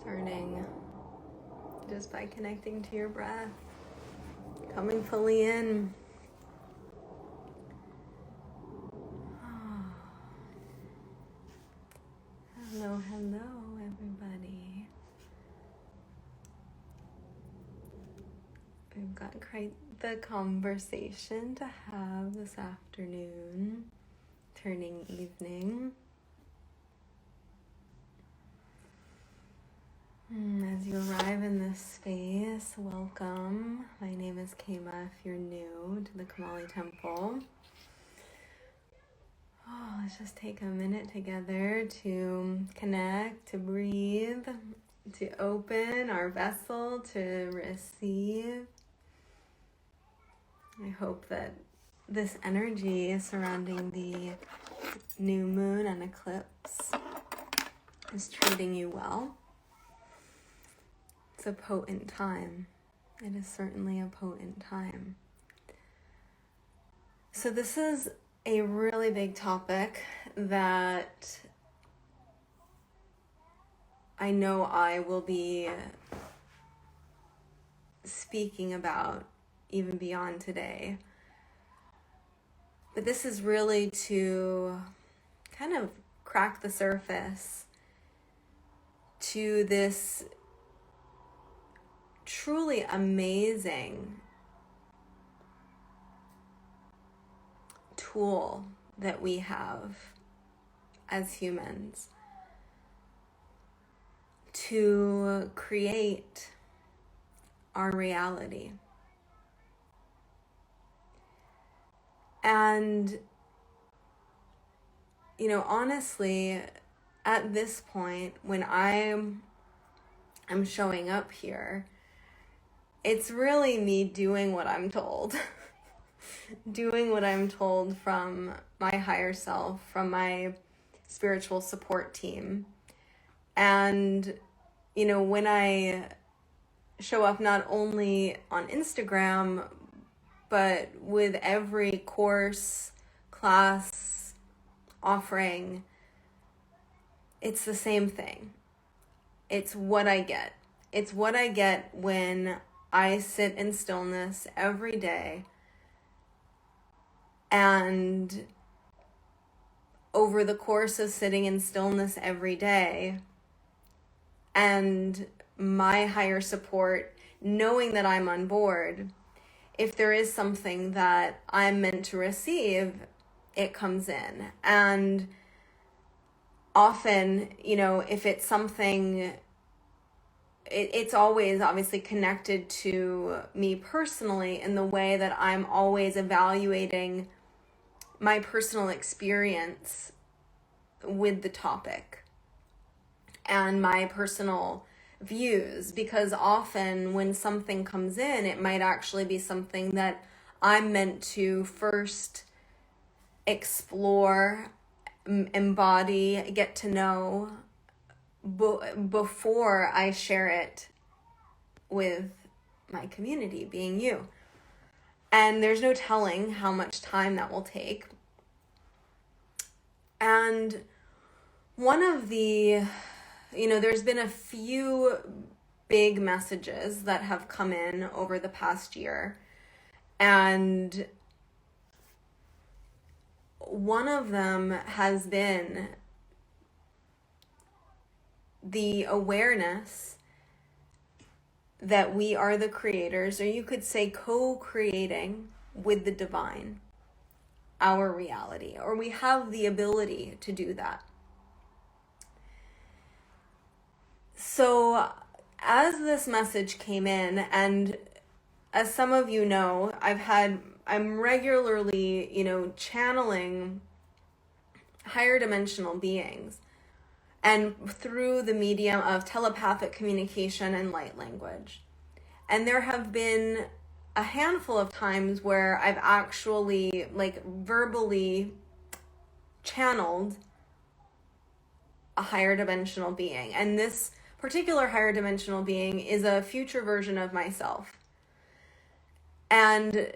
Starting just by connecting to your breath, coming fully in. Hello, everybody. We've got quite the conversation to have this afternoon, turning evening. As you arrive in this space, welcome. My name is Kema if you're new to the Kamali Temple. Let's just take a minute together to connect, to breathe, to open our vessel, to receive. I hope that this energy surrounding the new moon and eclipse is treating you well. It's a potent time. It is certainly a potent time. So this is a really big topic that I know I will be speaking about even beyond today. But this is really to kind of crack the surface to this truly amazing tool that we have as humans to create our reality. And, honestly, at this point, when I'm showing up here, it's really me doing what I'm told. Doing what I'm told from my higher self, from my spiritual support team. And, when I show up not only on Instagram, but with every course, class, offering, it's the same thing. It's what I get. It's what I get when I sit in stillness every day. And over the course of sitting in stillness every day and my higher support, knowing that I'm on board, if there is something that I'm meant to receive, it comes in. And often, if it's something, it's always obviously connected to me personally in the way that I'm always evaluating my personal experience with the topic and my personal views, because often when something comes in, it might actually be something that I'm meant to first explore, embody, get to know before I share it with my community, being you. And there's no telling how much time that will take. And one of the, there's been a few big messages that have come in over the past year. And one of them has been the awareness that we are the creators, or you could say co-creating with the divine, our reality, or we have the ability to do that. So as this message came in, and as some of you know, I'm regularly, channeling higher dimensional beings, and through the medium of telepathic communication and light language. And there have been a handful of times where I've actually verbally channeled a higher dimensional being. And this particular higher dimensional being is a future version of myself. And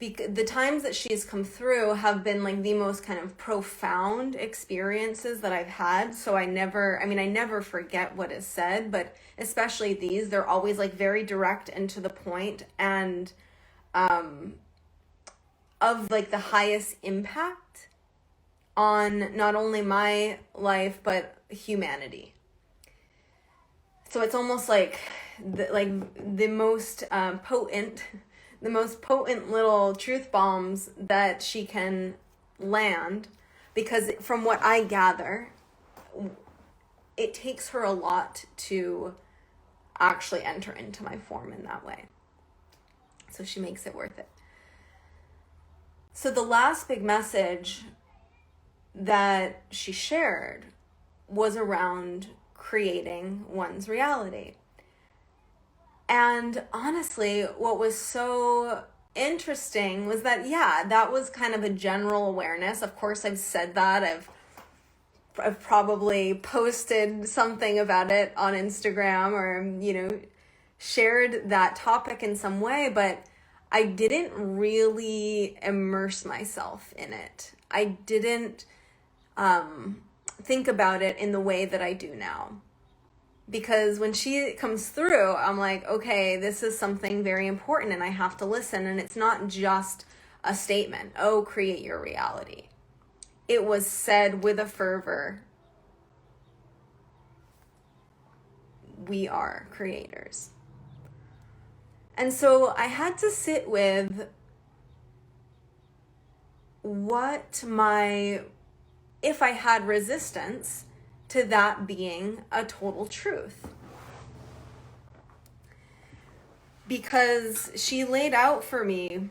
the times that she's come through have been like the most kind of profound experiences that I've had. So I never forget what is said, but especially these, they're always like very direct and to the point, and of like the highest impact on not only my life, but humanity. So it's almost like the most potent little truth bombs that she can land, because from what I gather, it takes her a lot to actually enter into my form in that way. So she makes it worth it. So the last big message that she shared was around creating one's reality. And honestly, what was so interesting was that, yeah, that was kind of a general awareness. Of course, I've said that. I've probably posted something about it on Instagram, or, shared that topic in some way, but I didn't really immerse myself in it. I didn't think about it in the way that I do now. Because when she comes through, I'm like, okay, this is something very important and I have to listen. And it's not just a statement, oh, create your reality. It was said with a fervor. We are creators. And so I had to sit with if I had resistance to that being a total truth. Because she laid out for me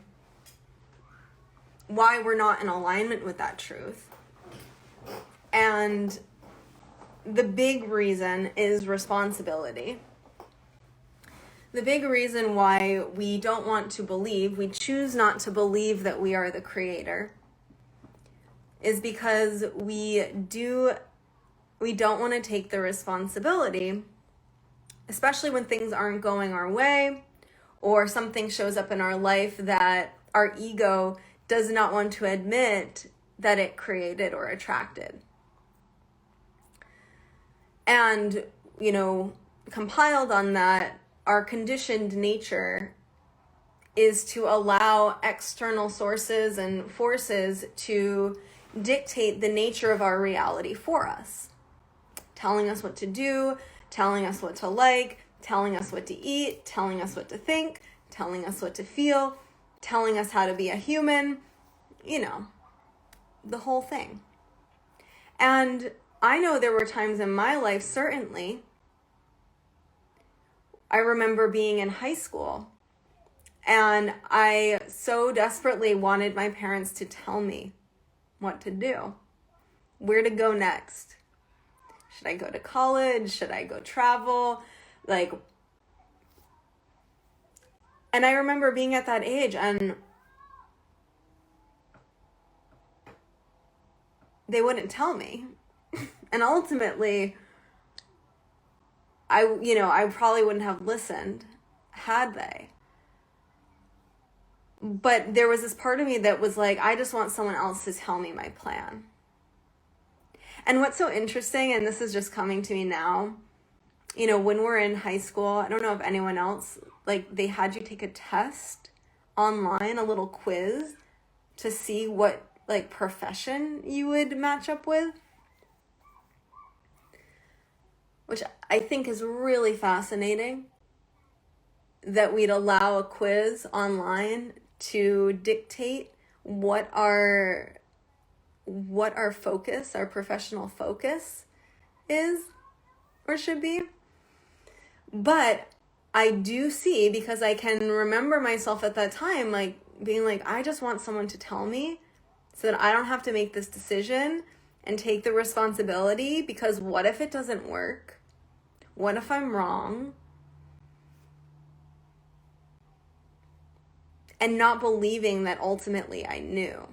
why we're not in alignment with that truth. And the big reason is responsibility. The big reason why we don't want to believe, we choose not to believe that we are the creator, is because we don't want to take the responsibility, especially when things aren't going our way, or something shows up in our life that our ego does not want to admit that it created or attracted. And, compiled on that, our conditioned nature is to allow external sources and forces to dictate the nature of our reality for us. Telling us what to do, telling us what to like, telling us what to eat, telling us what to think, telling us what to feel, telling us how to be a human, the whole thing. And I know there were times in my life, certainly, I remember being in high school and I so desperately wanted my parents to tell me what to do, where to go next. Should I go to college? Should I go travel? And I remember being at that age and they wouldn't tell me. And ultimately, I probably wouldn't have listened had they. But there was this part of me that was like, I just want someone else to tell me my plan. And what's so interesting, and this is just coming to me now, when we're in high school, I don't know if anyone else, they had you take a test online, a little quiz to see what, profession you would match up with. Which I think is really fascinating, that we'd allow a quiz online to dictate what our focus, our professional focus is or should be. But I do see, because I can remember myself at that time, being like, I just want someone to tell me so that I don't have to make this decision and take the responsibility, because what if it doesn't work? What if I'm wrong? And not believing that ultimately I knew.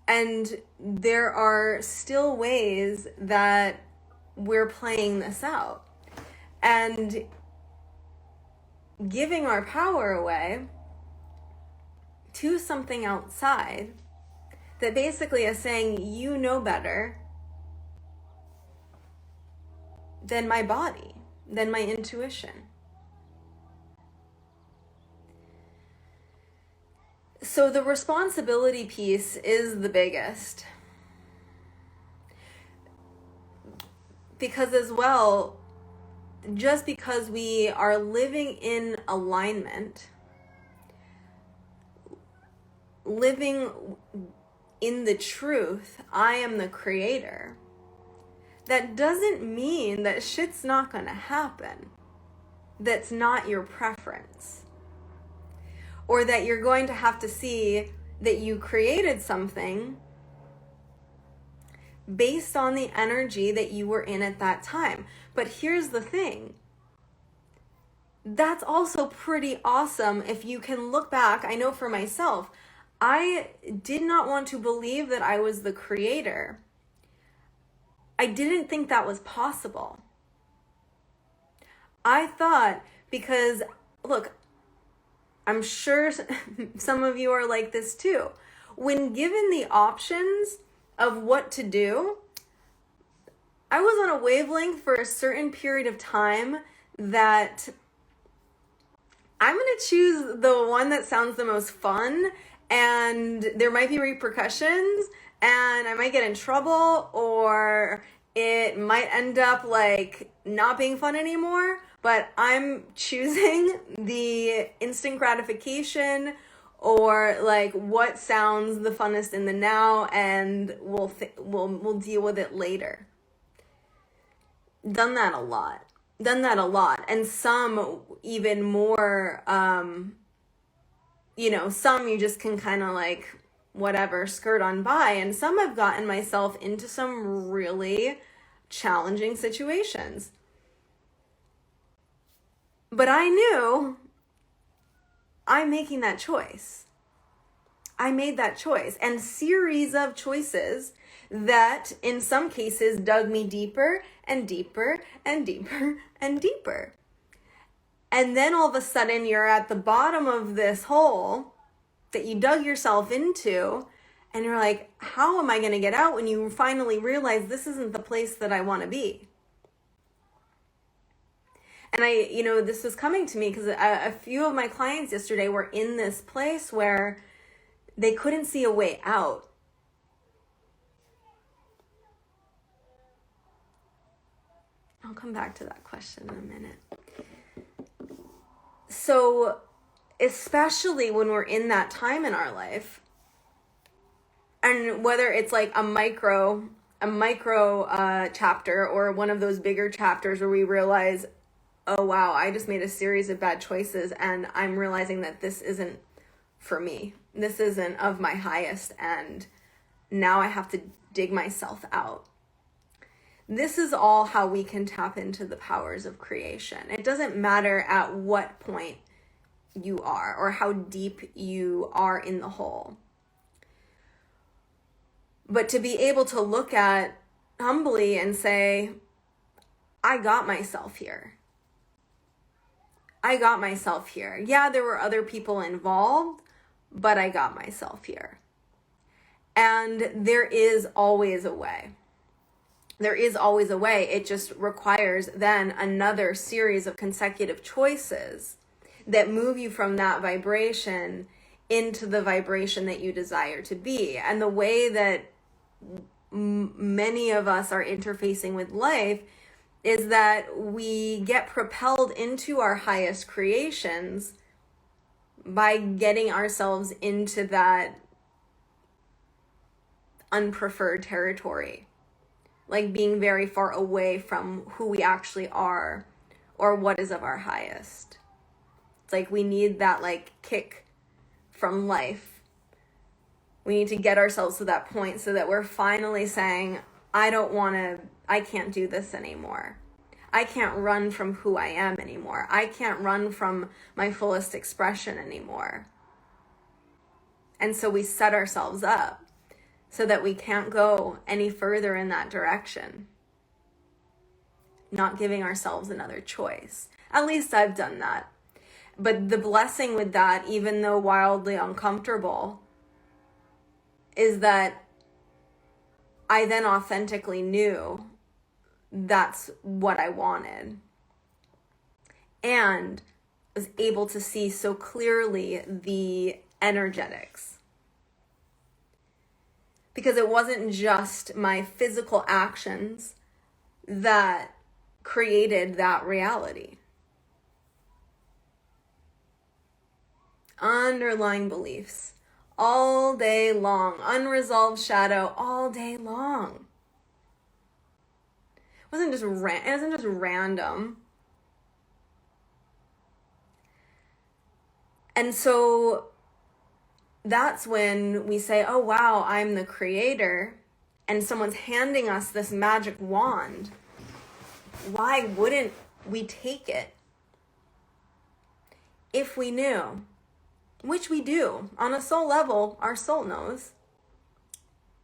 And there are still ways that we're playing this out. And giving our power away to something outside that basically is saying, you know better than my body, than my intuition. So the responsibility piece is the biggest. Because as well, just because we are living in alignment, living in the truth, I am the creator, that doesn't mean that shit's not gonna happen that's not your preference. Or that you're going to have to see that you created something based on the energy that you were in at that time. But here's the thing. That's also pretty awesome if you can look back. I know for myself, I did not want to believe that I was the creator. I didn't think that was possible. I thought, because look, I'm sure some of you are like this too. When given the options of what to do, I was on a wavelength for a certain period of time that I'm going to choose the one that sounds the most fun, and there might be repercussions and I might get in trouble, or it might end up like not being fun anymore, but I'm choosing the instant gratification, or like what sounds the funnest in the now, and we'll deal with it later. Done that a lot. And some even more, some you just can kind of like whatever, skirt on by, and some I've gotten myself into some really challenging situations. But I knew I'm making that choice. I made that choice, and series of choices that in some cases dug me deeper and deeper and deeper and deeper. And then all of a sudden you're at the bottom of this hole that you dug yourself into, and you're like, how am I going to get out, when you finally realize this isn't the place that I want to be? And this was coming to me because a few of my clients yesterday were in this place where they couldn't see a way out. I'll come back to that question in a minute. So, especially when we're in that time in our life, and whether it's like a micro chapter, or one of those bigger chapters where we realize, oh wow, I just made a series of bad choices and I'm realizing that this isn't for me. This isn't of my highest, and now I have to dig myself out. This is all how we can tap into the powers of creation. It doesn't matter at what point you are or how deep you are in the hole. But to be able to look at humbly and say, I got myself here. I got myself here. Yeah, there were other people involved, but I got myself here. And there is always a way. There is always a way. It just requires then another series of consecutive choices that move you from that vibration into the vibration that you desire to be. And the way that many of us are interfacing with life is that we get propelled into our highest creations by getting ourselves into that unpreferred territory. Like being very far away from who we actually are or what is of our highest. It's like we need that like kick from life. We need to get ourselves to that point so that we're finally saying, I can't do this anymore. I can't run from who I am anymore. I can't run from my fullest expression anymore. And so we set ourselves up so that we can't go any further in that direction. Not giving ourselves another choice. At least I've done that. But the blessing with that, even though wildly uncomfortable, is that I then authentically knew that's what I wanted. And was able to see so clearly the energetics. Because it wasn't just my physical actions that created that reality. Underlying beliefs all day long, unresolved shadow all day long. It wasn't just random. And so that's when we say, oh wow, I'm the creator, and someone's handing us this magic wand. Why wouldn't we take it if we knew? Which we do. On a soul level, our soul knows.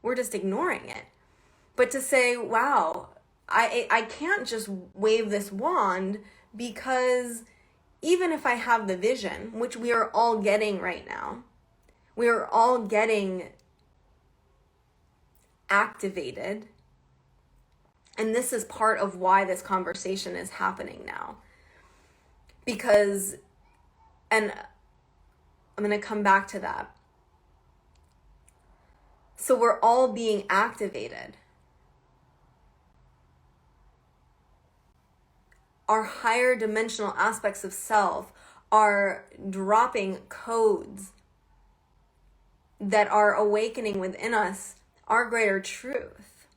We're just ignoring it. But to say, wow, I can't just wave this wand, because even if I have the vision, which we are all getting right now, we are all getting activated. And this is part of why this conversation is happening now. Because, and I'm going to come back to that. So we're all being activated. Our higher dimensional aspects of self are dropping codes that are awakening within us our greater truth,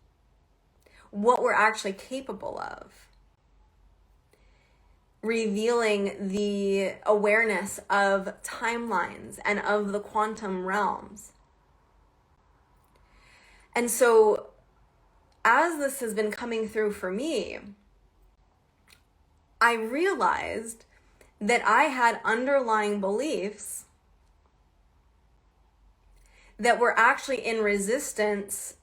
what we're actually capable of, revealing the awareness of timelines and of the quantum realms. And so as this has been coming through for me, I realized that I had underlying beliefs that were actually in resistance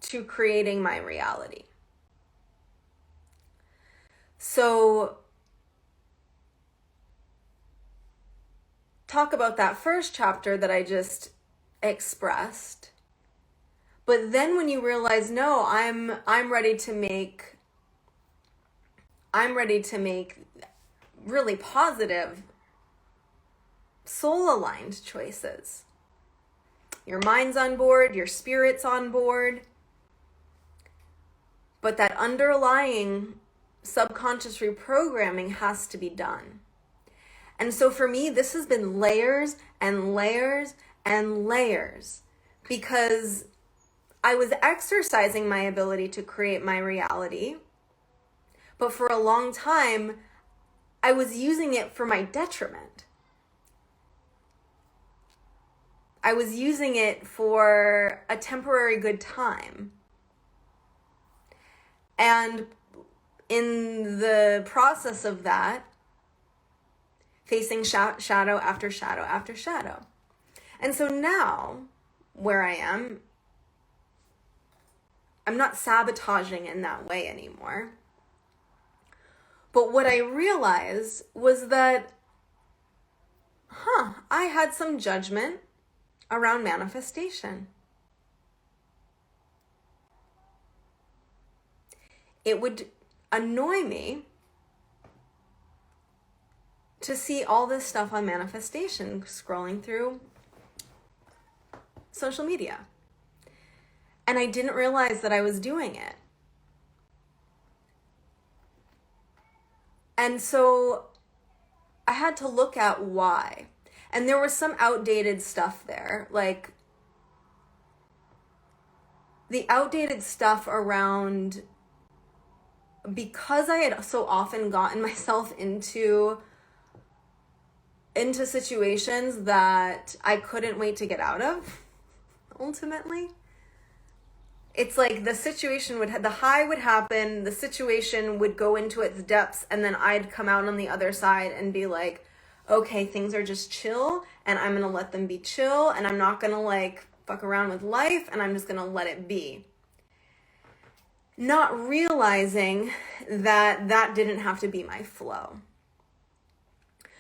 to creating my reality. So talk about that first chapter that I just expressed. But then when you realize, no, I'm ready to make really positive, soul-aligned choices. Your mind's on board, your spirit's on board, but that underlying subconscious reprogramming has to be done. And so for me, this has been layers and layers and layers, because I was exercising my ability to create my reality, but for a long time, I was using it for my detriment. I was using it for a temporary good time. And in the process of that, facing shadow after shadow after shadow. And so now, where I am, I'm not sabotaging in that way anymore. But what I realized was that, I had some judgment around manifestation. It would annoy me to see all this stuff on manifestation scrolling through social media. And I didn't realize that I was doing it. And so I had to look at why. And there was some outdated stuff there, like the outdated stuff around, because I had so often gotten myself into situations that I couldn't wait to get out of, ultimately. It's like the situation the high would happen, the situation would go into its depths, and then I'd come out on the other side and be like, okay, things are just chill, and I'm going to let them be chill, and I'm not going to fuck around with life, and I'm just going to let it be. Not realizing that didn't have to be my flow.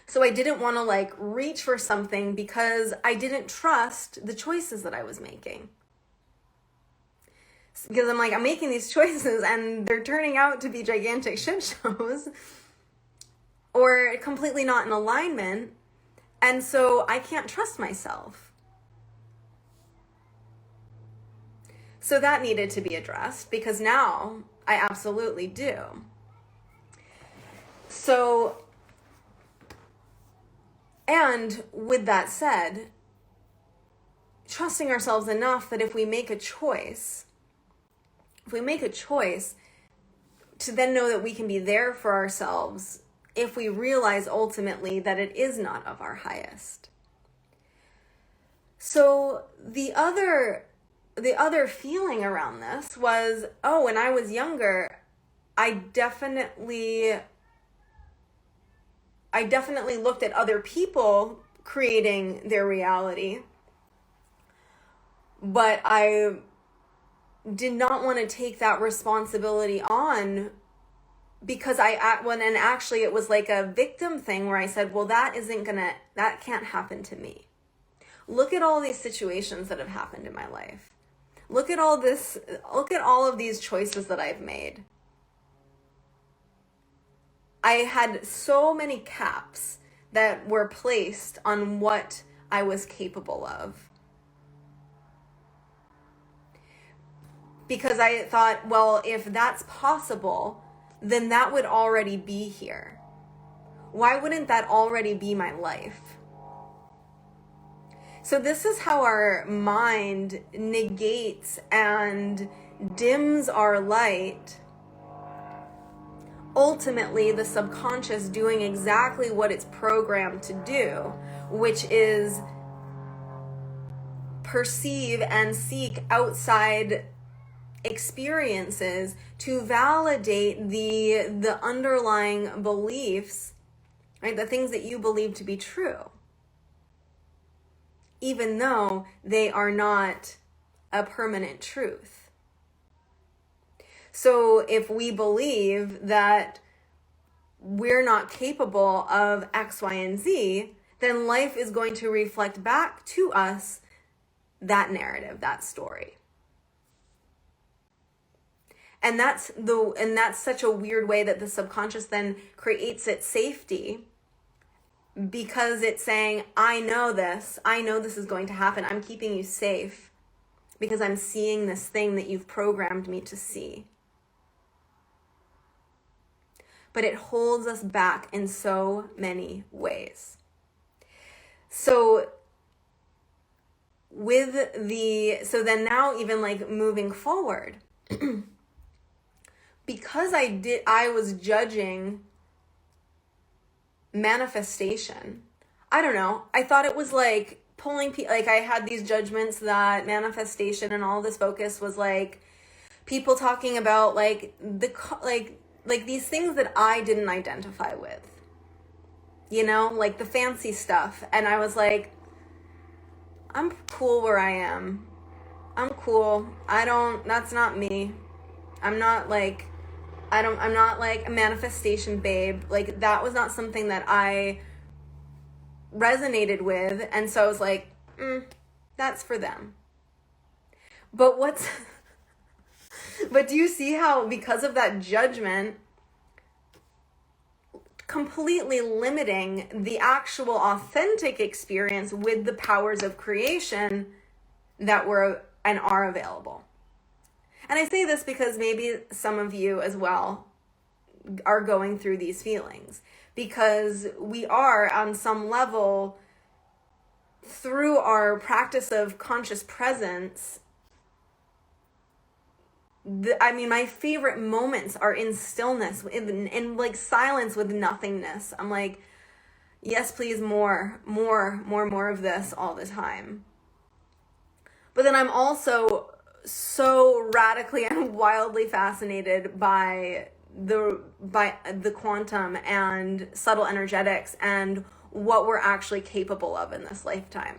So I didn't want to like reach for something because I didn't trust the choices that I was making. Because I'm like, I'm making these choices and they're turning out to be gigantic shit shows or completely not in alignment. And so I can't trust myself. So that needed to be addressed because now I absolutely do. So, and with that said, trusting ourselves enough that if we make a choice to then know that we can be there for ourselves if we realize ultimately that it is not of our highest. So the other feeling around this was, oh, when I was younger, I definitely looked at other people creating their reality, but I did not want to take that responsibility on because actually it was like a victim thing where I said, well, that can't happen to me. Look at all these situations that have happened in my life. Look at all of these choices that I've made. I had so many caps that were placed on what I was capable of. Because I thought, well, if that's possible, then that would already be here. Why wouldn't that already be my life? So this is how our mind negates and dims our light. Ultimately, the subconscious doing exactly what it's programmed to do, which is perceive and seek outside experiences to validate the underlying beliefs, right? The things that you believe to be true, even though they are not a permanent truth. So if we believe that we're not capable of X, Y, and Z, then life is going to reflect back to us that narrative, that story. And that's such a weird way that the subconscious then creates its safety, because it's saying, I know this is going to happen. I'm keeping you safe because I'm seeing this thing that you've programmed me to see. But it holds us back in so many ways. So then now even like moving forward, because I was judging manifestation. I don't know. I thought it was like pulling like I had these judgments that manifestation and all this focus was like people talking about like like these things that I didn't identify with. You know, like the fancy stuff. And I was like, I'm cool where I am. I'm cool. That's not me. I'm not like a manifestation babe. Like that was not something that I resonated with. And so I was like, that's for them. But but do you see how because of that judgment, completely limiting the actual authentic experience with the powers of creation that were and are available? And I say this because maybe some of you as well are going through these feelings, because we are on some level, through our practice of conscious presence, my favorite moments are in stillness, in like silence with nothingness. I'm like, yes, please, more of this all the time. But then I'm also so radically and wildly fascinated by the quantum and subtle energetics and what we're actually capable of in this lifetime.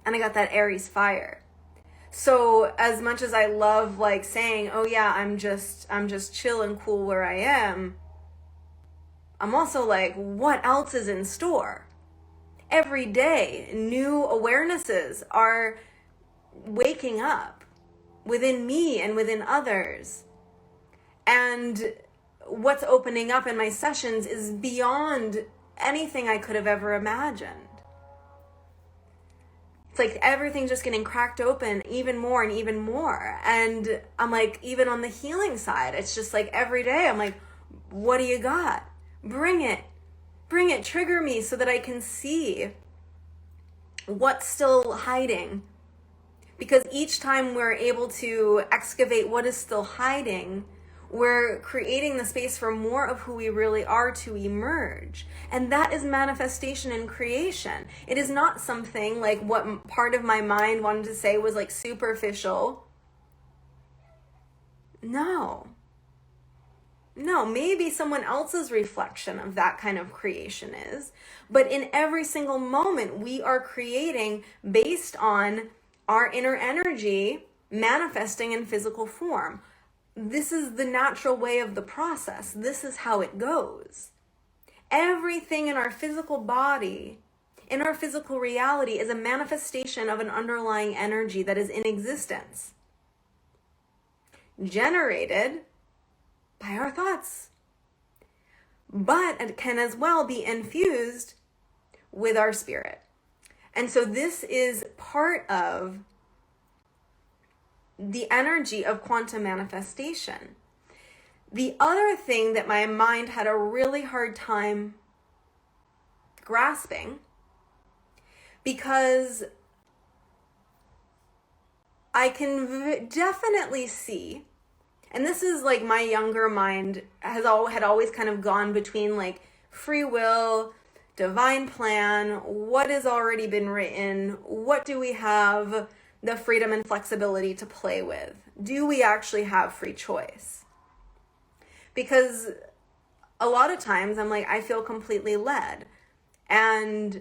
And I got that Aries fire. So as much as I love like saying, oh yeah, I'm just chill and cool where I am, I'm also like, what else is in store? Every day, new awarenesses are waking up within me and within others. And what's opening up in my sessions is beyond anything I could have ever imagined. It's like everything's just getting cracked open even more and even more. And I'm like, even on the healing side, it's just like every day I'm like, what do you got? Bring it. Bring it. Trigger me so that I can see what's still hiding. Because each time we're able to excavate what is still hiding, we're creating the space for more of who we really are to emerge. And that is manifestation and creation. It is not something like what part of my mind wanted to say was like superficial. No, maybe someone else's reflection of that kind of creation is. But in every single moment, we are creating based on our inner energy manifesting in physical form. This is the natural way of the process. This is how it goes. Everything in our physical body, in our physical reality, is a manifestation of an underlying energy that is in existence, generated by our thoughts. But it can as well be infused with our spirit. And so this is part of the energy of quantum manifestation. The other thing that my mind had a really hard time grasping, because I can definitely see, and this is like my younger mind had always kind of gone between like free will, divine plan, what has already been written, what do we have the freedom and flexibility to play with? Do we actually have free choice? Because a lot of times I'm like, I feel completely led. And,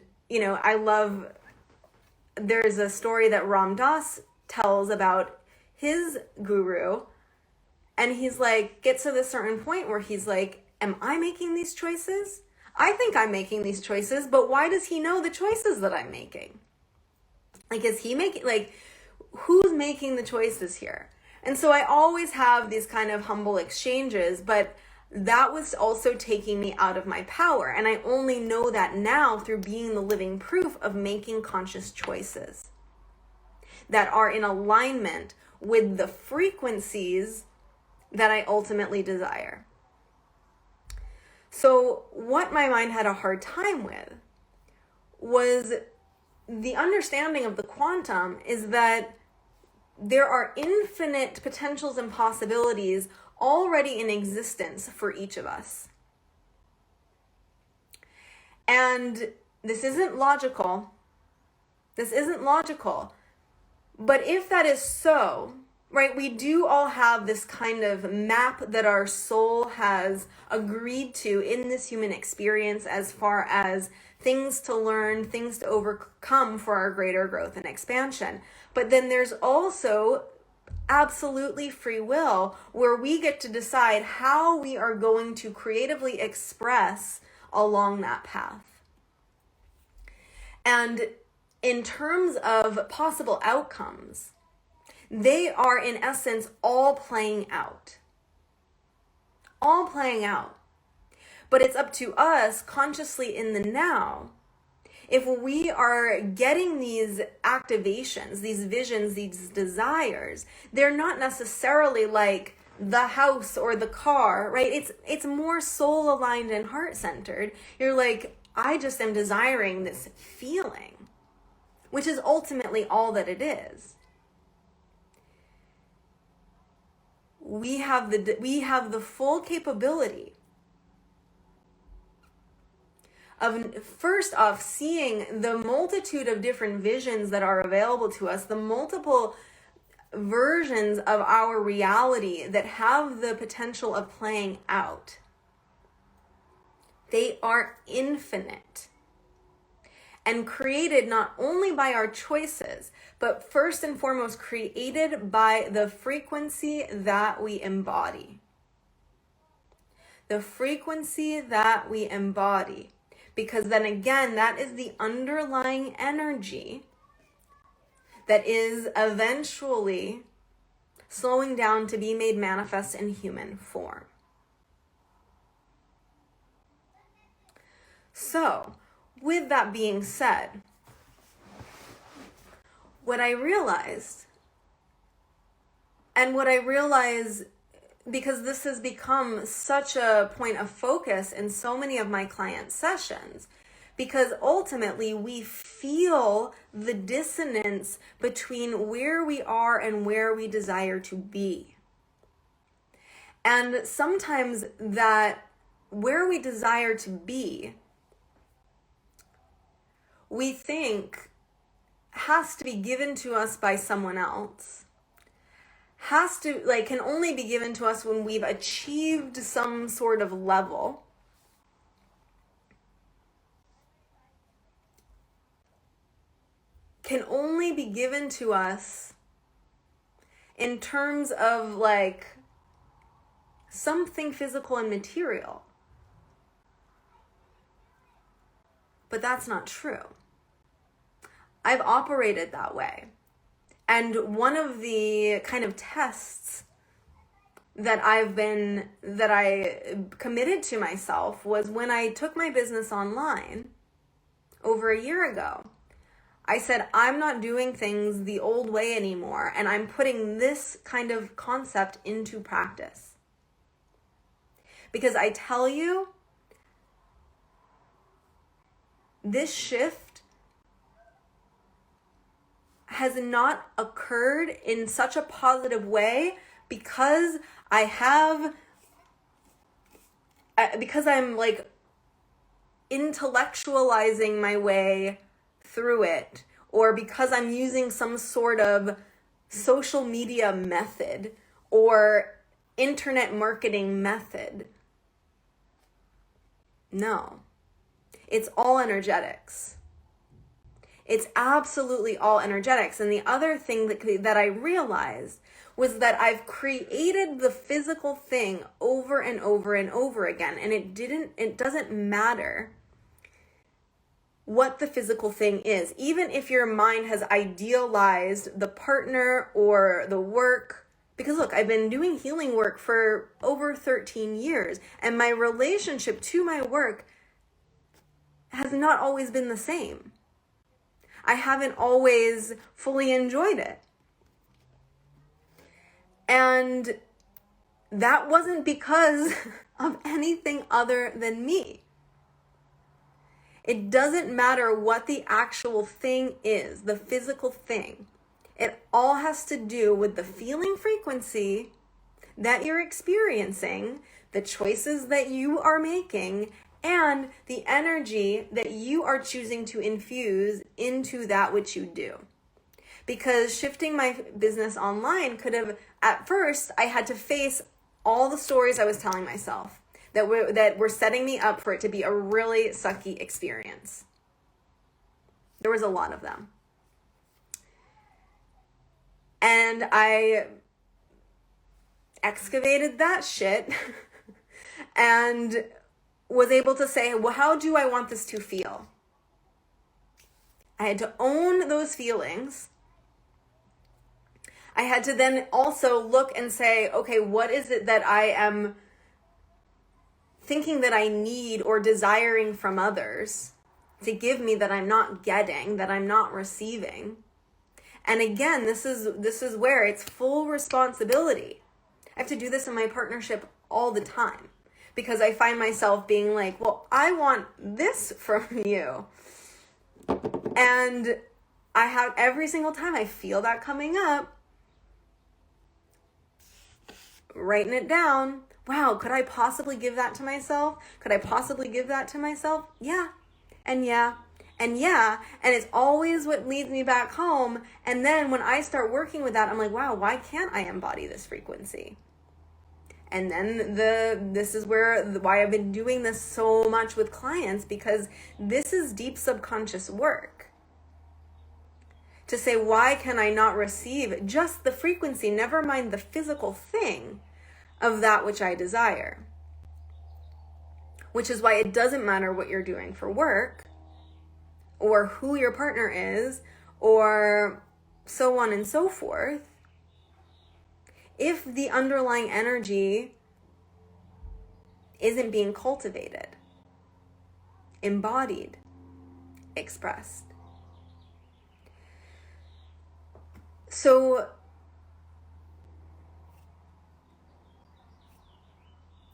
there's a story that Ram Dass tells about his guru. And he's like, gets to this certain point where he's like, am I making these choices? I think I'm making these choices, but why does he know the choices that I'm making? Like, is he making, like, who's making the choices here? And so I always have these kind of humble exchanges, but that was also taking me out of my power. And I only know that now through being the living proof of making conscious choices that are in alignment with the frequencies that I ultimately desire. So what my mind had a hard time with was the understanding of the quantum is that there are infinite potentials and possibilities already in existence for each of us. And this isn't logical. But if that is so, right, we do all have this kind of map that our soul has agreed to in this human experience as far as things to learn, things to overcome for our greater growth and expansion. But then there's also absolutely free will, where we get to decide how we are going to creatively express along that path. And in terms of possible outcomes, they are in essence all playing out. But it's up to us consciously in the now. If we are getting these activations, these visions, these desires, they're not necessarily like the house or the car, right? It's more soul aligned and heart centered. You're like, I just am desiring this feeling, which is ultimately all that it is. We have the full capability of, first off, seeing the multitude of different visions that are available to us, the multiple versions of our reality that have the potential of playing out. They are infinite and created not only by our choices, but first and foremost created by the frequency that we embody. the frequency that we embody. Because then again, that is the underlying energy that is eventually slowing down to be made manifest in human form. So, with that being said, what I realized, because this has become such a point of focus in so many of my client sessions, because ultimately we feel the dissonance between where we are and where we desire to be. And sometimes that where we desire to be, we think has to be given to us by someone else. Can only be given to us when we've achieved some sort of level. Can only be given to us in terms of like something physical and material. But that's not true. I've operated that way. And one of the kind of tests that I committed to myself was when I took my business online over a year ago. I said, I'm not doing things the old way anymore, and I'm putting this kind of concept into practice. Because I tell you, this shift has not occurred in such a positive way because I'm like intellectualizing my way through it, or because I'm using some sort of social media method or internet marketing method. No, it's all energetics. It's absolutely all energetics. And the other thing that I realized was that I've created the physical thing over and over and over again. And it doesn't matter what the physical thing is. Even if your mind has idealized the partner or the work, because look, I've been doing healing work for over 13 years, and my relationship to my work has not always been the same. I haven't always fully enjoyed it. And that wasn't because of anything other than me. It doesn't matter what the actual thing is, the physical thing. It all has to do with the feeling frequency that you're experiencing, the choices that you are making, and the energy that you are choosing to infuse into that which you do. Because shifting my business online could have, at first, I had to face all the stories I was telling myself that were setting me up for it to be a really sucky experience. There was a lot of them. And I excavated that shit and was able to say, well, how do I want this to feel? I had to own those feelings. I had to then also look and say, okay, what is it that I am thinking that I need or desiring from others to give me that I'm not getting, that I'm not receiving? And again, this is where it's full responsibility. I have to do this in my partnership all the time. Because I find myself being like, well, I want this from you. And I have every single time I feel that coming up, writing it down. Wow, could I possibly give that to myself? Could I possibly give that to myself? Yeah. And yeah. And yeah. And it's always what leads me back home. And then when I start working with that, I'm like, wow, why can't I embody this frequency? And then this is why I've been doing this so much with clients, because this is deep subconscious work. To say, why can I not receive just the frequency, never mind the physical thing of that which I desire? which is why it doesn't matter what you're doing for work or who your partner is or so on and so forth. If the underlying energy isn't being cultivated, embodied, expressed. So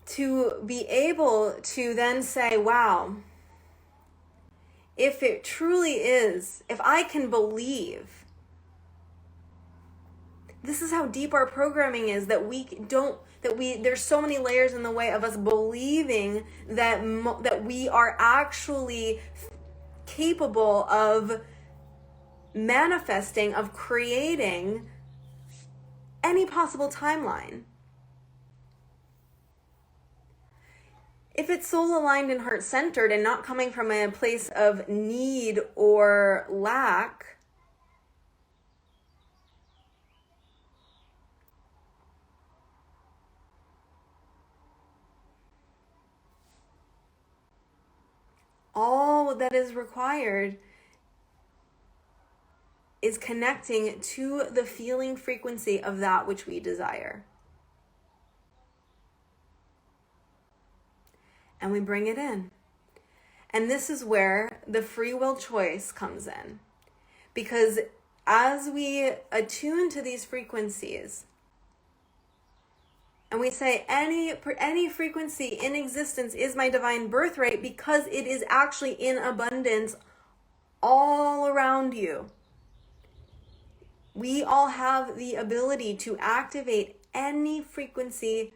to be able to then say, wow, if it truly is, if I can believe, this is how deep our programming is, there's so many layers in the way of us believing that we are actually capable of manifesting, of creating any possible timeline. If it's soul aligned and heart centered and not coming from a place of need or lack, all that is required is connecting to the feeling frequency of that which we desire. And we bring it in. And this is where the free will choice comes in. Because as we attune to these frequencies, and we say any frequency in existence is my divine birthright because it is actually in abundance all around you. We all have the ability to activate any frequency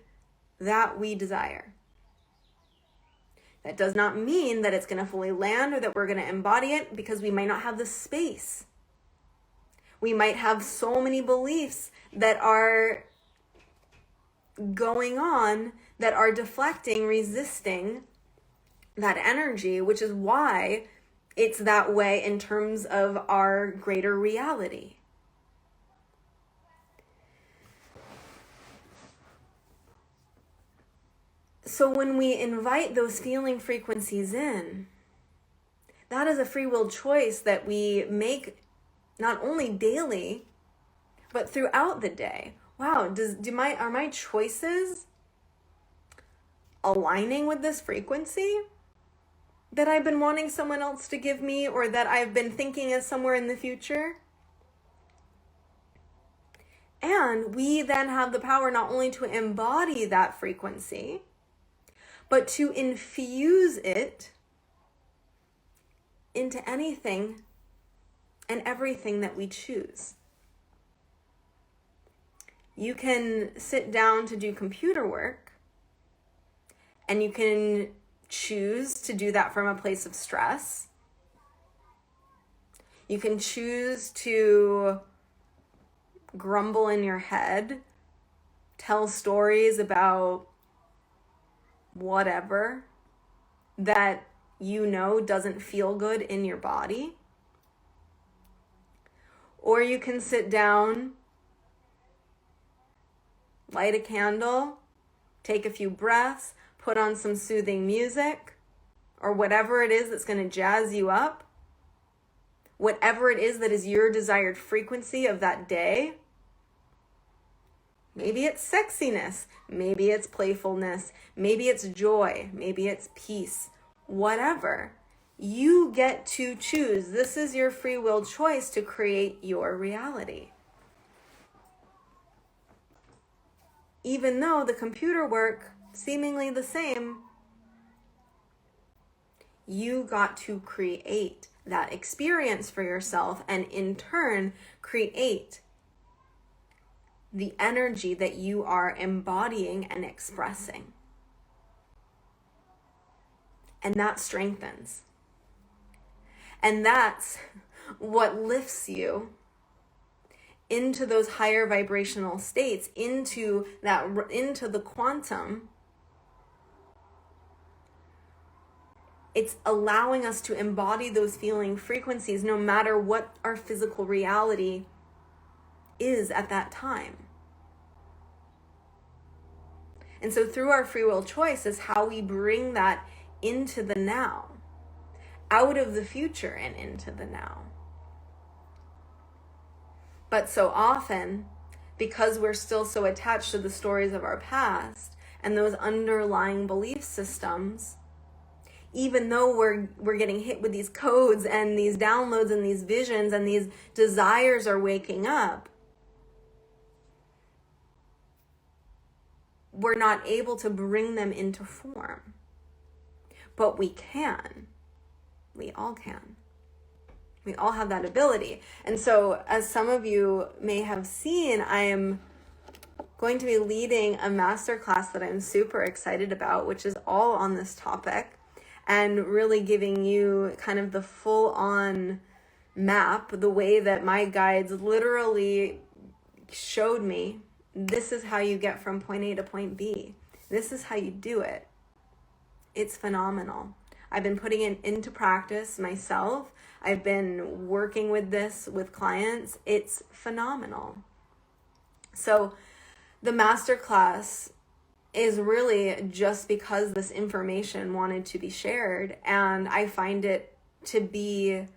that we desire. That does not mean that it's going to fully land or that we're going to embody it, because we might not have the space. We might have so many beliefs that are going on that are deflecting, resisting that energy, which is why it's that way in terms of our greater reality. So when we invite those feeling frequencies in, that is a free will choice that we make not only daily, but throughout the day. Wow, are my choices aligning with this frequency that I've been wanting someone else to give me, or that I've been thinking is somewhere in the future? And we then have the power not only to embody that frequency, but to infuse it into anything and everything that we choose. You can sit down to do computer work, and you can choose to do that from a place of stress. You can choose to grumble in your head, tell stories about whatever that you know doesn't feel good in your body. Or you can sit down, light a candle, take a few breaths, put on some soothing music, or whatever it is that's going to jazz you up. Whatever it is that is your desired frequency of that day. Maybe it's sexiness, maybe it's playfulness, maybe it's joy, maybe it's peace, whatever. You get to choose. This is your free will choice to create your reality. Even though the computer work, seemingly the same, you got to create that experience for yourself, and in turn create the energy that you are embodying and expressing. And that strengthens. And that's what lifts you into those higher vibrational states, into the quantum. It's allowing us to embody those feeling frequencies no matter what our physical reality is at that time. And so through our free will choice is how we bring that into the now, out of the future and into the now. But so often, because we're still so attached to the stories of our past and those underlying belief systems, even though we're getting hit with these codes and these downloads and these visions and these desires are waking up, we're not able to bring them into form. But we can. We all can. We all have that ability. And so, as some of you may have seen, I am going to be leading a masterclass that I'm super excited about, which is all on this topic, and really giving you kind of the full-on map, the way that my guides literally showed me, this is how you get from point A to point B. This is how you do it. It's phenomenal. I've been putting it into practice myself. I've been working with this with clients. It's phenomenal. So the masterclass is really just because this information wanted to be shared, and I find it to be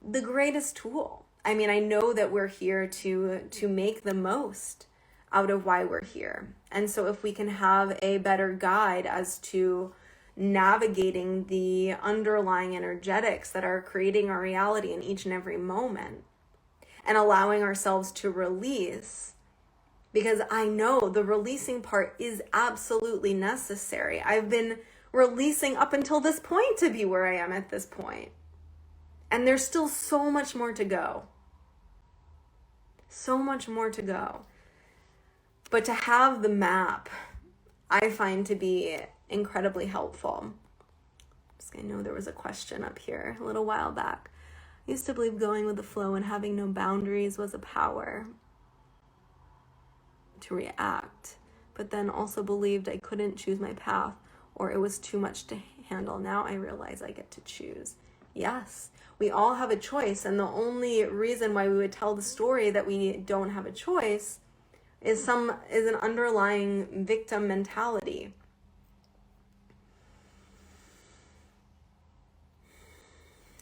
the greatest tool. I mean, I know that we're here to make the most out of why we're here. And so if we can have a better guide as to navigating the underlying energetics that are creating our reality in each and every moment, and allowing ourselves to release, because I know the releasing part is absolutely necessary. I've been releasing up until this point to be where I am at this point. And there's still so much more to go. So much more to go. But to have the map, I find to be incredibly helpful. I know there was a question up here a little while back. I used to believe going with the flow and having no boundaries was a power to react, but then also believed I couldn't choose my path or it was too much to handle. Now I realize I get to choose. Yes, we all have a choice, and the only reason why we would tell the story that we don't have a choice is an underlying victim mentality.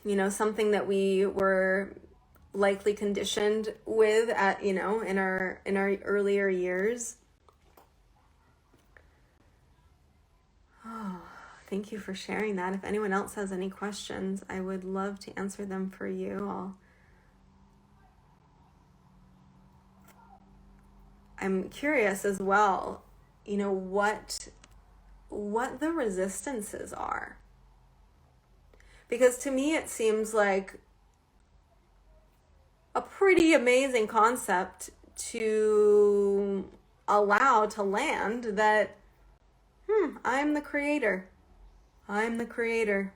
You know, something that we were likely conditioned with at, in our earlier years. Oh, thank you for sharing that. If anyone else has any questions, I would love to answer them for you. I'm curious as well, what the resistances are. Because to me, it seems like a pretty amazing concept to allow to land that, I'm the creator. I'm the creator.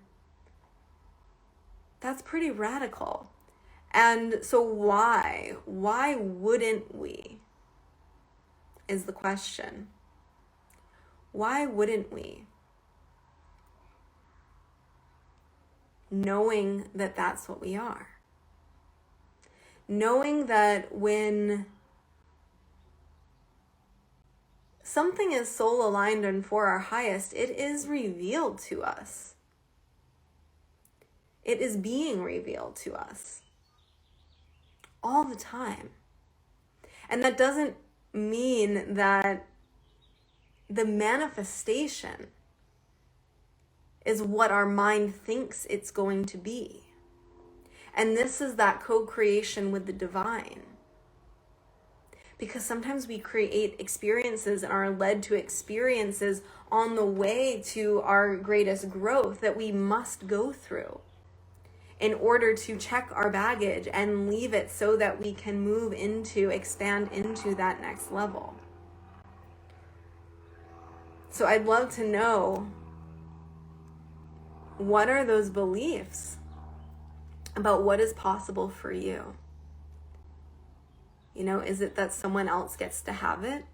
That's pretty radical. And so why wouldn't we, is the question. Why wouldn't we? Knowing that that's what we are. Knowing that when something is soul aligned and for our highest, it is revealed to us. It is being revealed to us all the time. And that doesn't mean that the manifestation is what our mind thinks it's going to be. And this is that co-creation with the divine. Because sometimes we create experiences and are led to experiences on the way to our greatest growth that we must go through in order to check our baggage and leave it so that we can expand into that next level. So I'd love to know, what are those beliefs about what is possible for you? Is it that someone else gets to have it?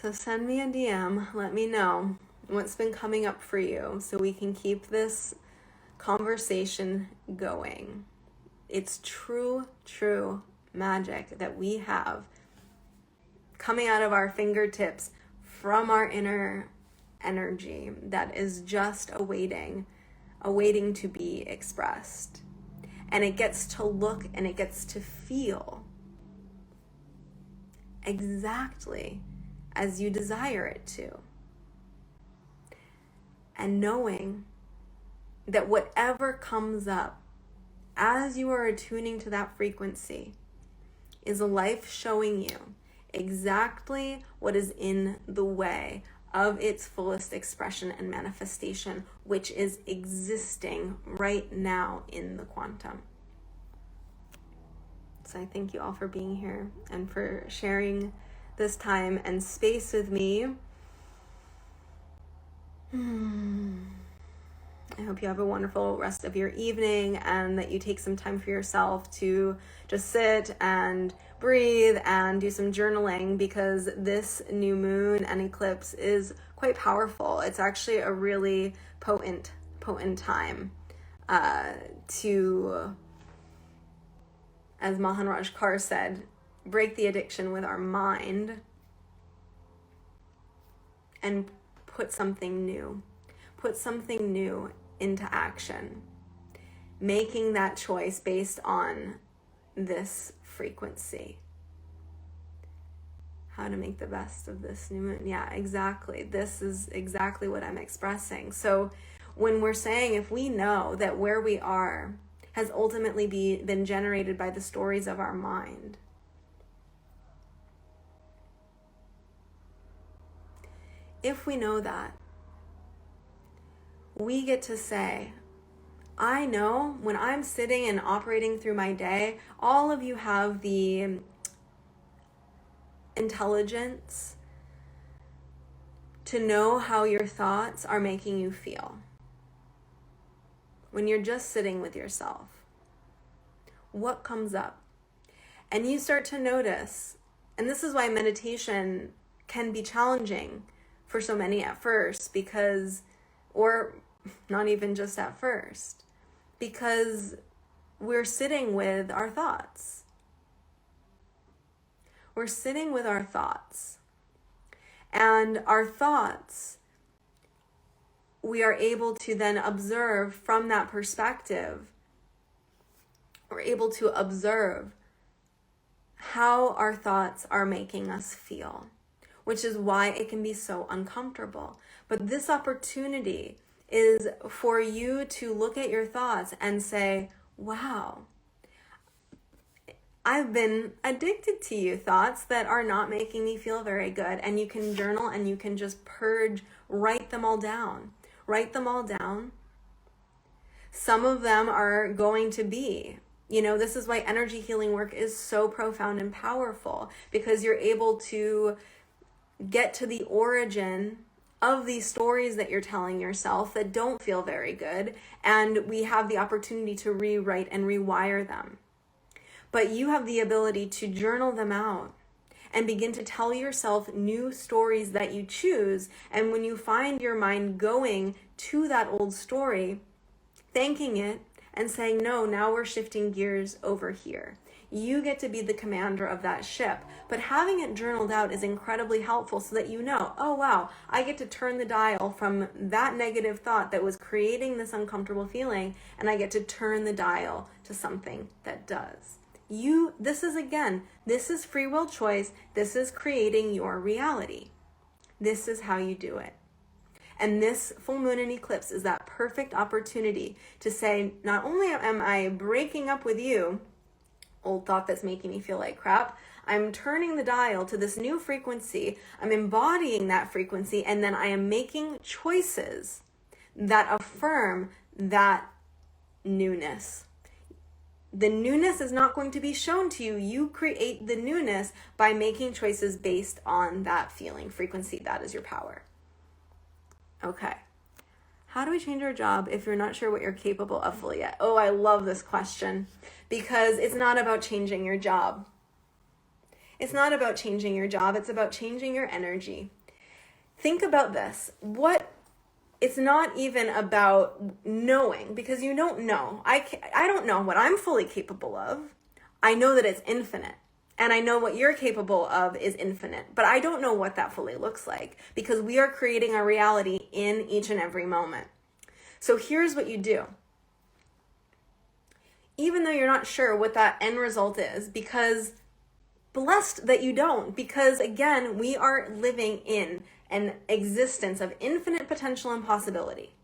So send me a DM, let me know what's been coming up for you so we can keep this conversation going. It's true magic that we have coming out of our fingertips from our inner energy that is just awaiting to be expressed. And it gets to look and it gets to feel exactly as you desire it to. And knowing that whatever comes up as you are attuning to that frequency is life showing you exactly what is in the way of its fullest expression and manifestation, which is existing right now in the quantum. So I thank you all for being here and for sharing this time and space with me. I hope you have a wonderful rest of your evening and that you take some time for yourself to just sit and breathe and do some journaling, because this new moon and eclipse is quite powerful. It's actually a really potent time to, as Maharaj Kaur said, break the addiction with our mind and put something new into action, making that choice based on this frequency. How to make the best of this new moon. Yeah, exactly. This is exactly what I'm expressing. So when we're saying, if we know that where we are has ultimately been generated by the stories of our mind, if we know that, we get to say, I know when I'm sitting and operating through my day, all of you have the intelligence to know how your thoughts are making you feel. When you're just sitting with yourself, what comes up? And you start to notice, and this is why meditation can be challenging for so many at first, because, or not even just at first, because we're sitting with our thoughts. We're sitting with our thoughts. And our thoughts, we are able to then observe from that perspective. We're able to observe how our thoughts are making us feel, which is why it can be so uncomfortable. But this opportunity is for you to look at your thoughts and say, wow, I've been addicted to you, thoughts that are not making me feel very good. And you can journal and you can just purge, write them all down. Write them all down. Some of them are going to be, this is why energy healing work is so profound and powerful, because you're able to get to the origin of these stories that you're telling yourself that don't feel very good, and we have the opportunity to rewrite and rewire them. But you have the ability to journal them out and begin to tell yourself new stories that you choose. And when you find your mind going to that old story, thanking it and saying, no, now we're shifting gears over here. You get to be the commander of that ship. But having it journaled out is incredibly helpful, so that you know, oh wow, I get to turn the dial from that negative thought that was creating this uncomfortable feeling, and I get to turn the dial to something that does. This is free will choice. This is creating your reality. This is how you do it. And this full moon and eclipse is that perfect opportunity to say, not only am I breaking up with you, old thought that's making me feel like crap, I'm turning the dial to this new frequency. I'm embodying that frequency, and then I am making choices that affirm that newness. The newness is not going to be shown to you. You create the newness by making choices based on that feeling frequency. That is your power. Okay. How do we change our job if you're not sure what you're capable of fully yet? Oh, I love this question, because it's not about changing your job. It's not about changing your job. It's about changing your energy. Think about this. What it's not even about knowing, because you don't know. I don't know what I'm fully capable of. I know that it's infinite. And I know what you're capable of is infinite. But I don't know what that fully looks like, because we are creating our reality in each and every moment. So here's what you do. Even though you're not sure what that end result is, because blessed that you don't, because again, we are living in an existence of infinite potential and possibility.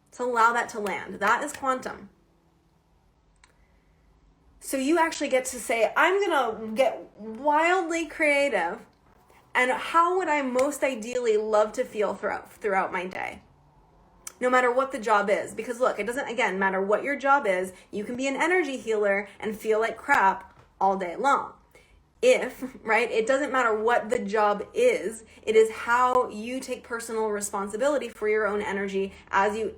So allow that to land. That is quantum. So you actually get to say, I'm going to get wildly creative, and how would I most ideally love to feel throughout my day? No matter what the job is. Because look, it doesn't, again, matter what your job is. You can be an energy healer and feel like crap all day long. Right? It doesn't matter what the job is. It is how you take personal responsibility for your own energy as you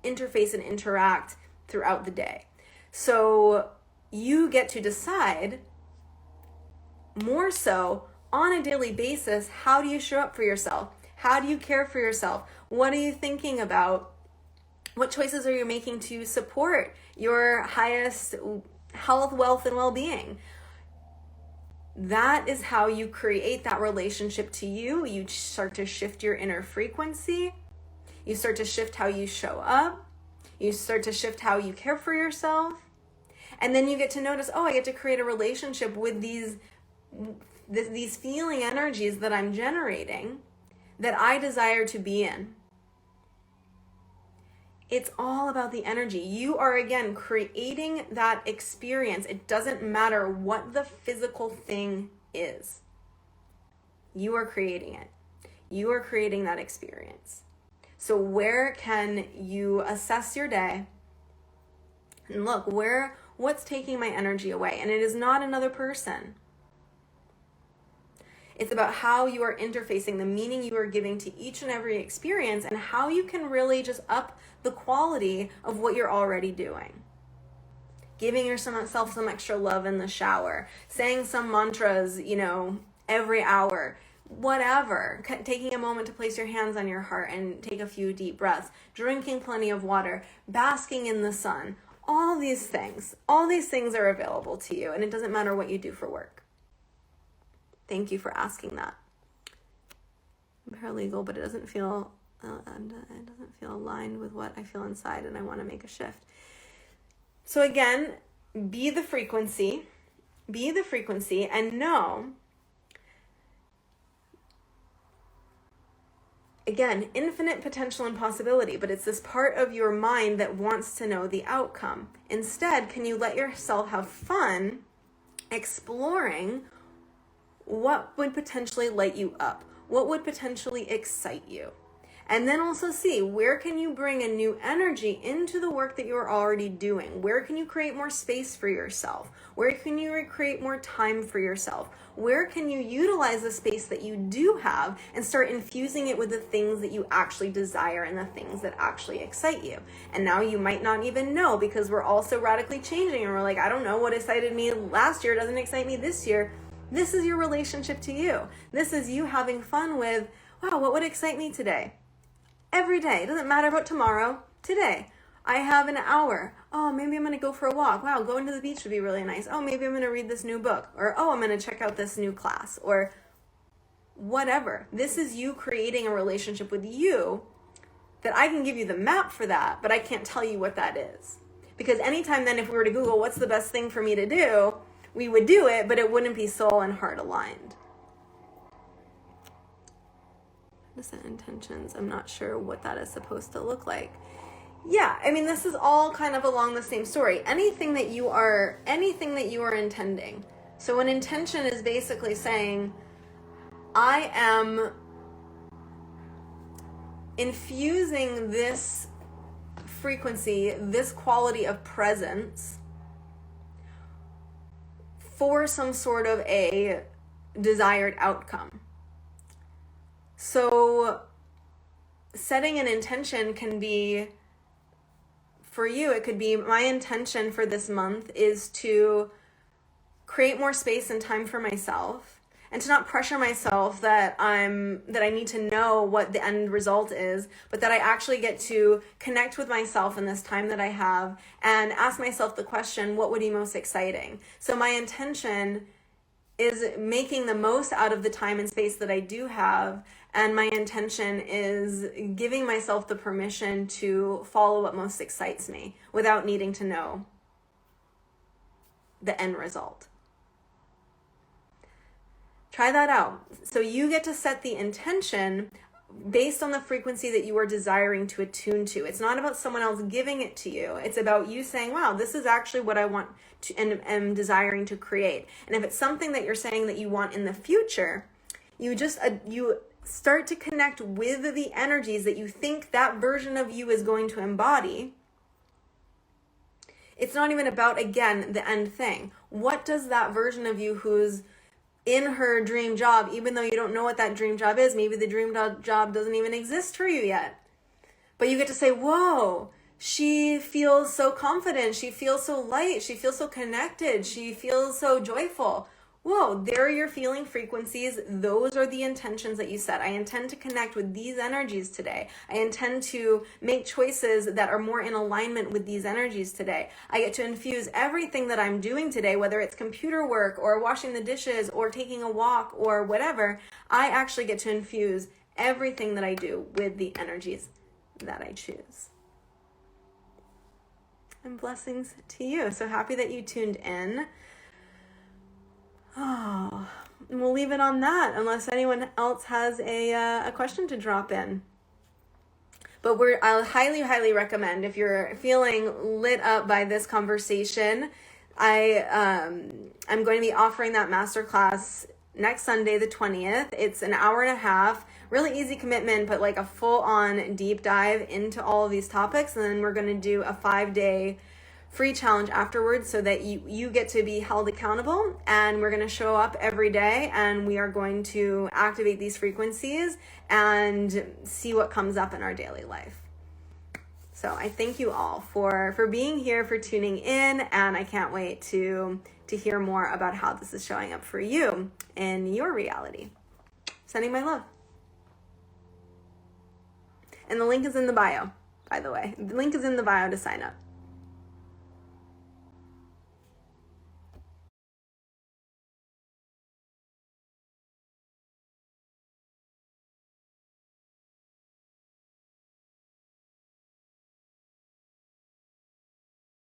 interface and interact throughout the day. So you get to decide more so on a daily basis, how do you show up for yourself? How do you care for yourself? What are you thinking about? What choices are you making to support your highest health, wealth, and well-being? That is how you create that relationship to you. You start to shift your inner frequency. You start to shift how you show up. You start to shift how you care for yourself. And then you get to notice, oh, I get to create a relationship with these feeling energies that I'm generating that I desire to be in. It's all about the energy. You are, again, creating that experience. It doesn't matter what the physical thing is. You are creating it. You are creating that experience. So where can you assess your day and look, what's taking my energy away? And it is not another person. It's about how you are interfacing, the meaning you are giving to each and every experience, and how you can really just up the quality of what you're already doing. Giving yourself some extra love in the shower, saying some mantras, every hour, whatever. Taking a moment to place your hands on your heart and take a few deep breaths, drinking plenty of water, basking in the sun. All these things are available to you, and it doesn't matter what you do for work. Thank you for asking that. I'm paralegal, but it doesn't feel aligned with what I feel inside, and I want to make a shift. So again, be the frequency, and know, again, infinite potential and possibility, but it's this part of your mind that wants to know the outcome. Instead, can you let yourself have fun exploring what would potentially light you up? What would potentially excite you? And then also see, where can you bring a new energy into the work that you're already doing? Where can you create more space for yourself? Where can you create more time for yourself? Where can you utilize the space that you do have and start infusing it with the things that you actually desire and the things that actually excite you? And now you might not even know, because we're all so radically changing, and we're like, I don't know, what excited me last year doesn't excite me this year. This is your relationship to you. This is you having fun with, wow, what would excite me today? Every day. It doesn't matter about tomorrow. Today. I have an hour. Oh, maybe I'm going to go for a walk. Wow, going to the beach would be really nice. Oh, maybe I'm going to read this new book. Or, oh, I'm going to check out this new class. Or whatever. This is you creating a relationship with you that I can give you the map for that, but I can't tell you what that is. Because anytime then, if we were to Google what's the best thing for me to do, we would do it, but it wouldn't be soul and heart aligned. Innocent intentions. I'm not sure what that is supposed to look like. Yeah, I mean, this is all kind of along the same story. Anything that you are intending. So an intention is basically saying, I am infusing this frequency, this quality of presence for some sort of a desired outcome. So setting an intention can be, for you, it could be, my intention for this month is to create more space and time for myself and to not pressure myself that I need to know what the end result is, but that I actually get to connect with myself in this time that I have and ask myself the question, what would be most exciting? So my intention is making the most out of the time and space that I do have, and my intention is giving myself the permission to follow what most excites me without needing to know the end result. Try that out. So you get to set the intention based on the frequency that you are desiring to attune to. It's not about someone else giving it to you. It's about you saying, wow, this is actually what I want to and am desiring to create. And if it's something that you're saying that you want in the future, you start to connect with the energies that you think that version of you is going to embody. It's not even about, again, the end thing. What does that version of you who's in her dream job, even though you don't know what that dream job is, maybe the dream job doesn't even exist for you yet, but you get to say, whoa, she feels so confident, she feels so light, she feels so connected, she feels so joyful. Whoa, there are your feeling frequencies. Those are the intentions that you set. I intend to connect with these energies today. I intend to make choices that are more in alignment with these energies today. I get to infuse everything that I'm doing today, whether it's computer work or washing the dishes or taking a walk or whatever. I actually get to infuse everything that I do with the energies that I choose. And blessings to you. So happy that you tuned in. Oh, and we'll leave it on that unless anyone else has a question to drop in. But I'll highly, highly recommend, if you're feeling lit up by this conversation, I'm going to be offering that masterclass next Sunday, the 20th. It's an hour and a half, really easy commitment, but like a full-on deep dive into all of these topics. And then we're going to do a 5-day free challenge afterwards so that you get to be held accountable, and we're going to show up every day and we are going to activate these frequencies and see what comes up in our daily life. So I thank you all for being here, for tuning in, and I can't wait to hear more about how this is showing up for you in your reality. Sending my love. And the link is in the bio, by the way. The link is in the bio to sign up.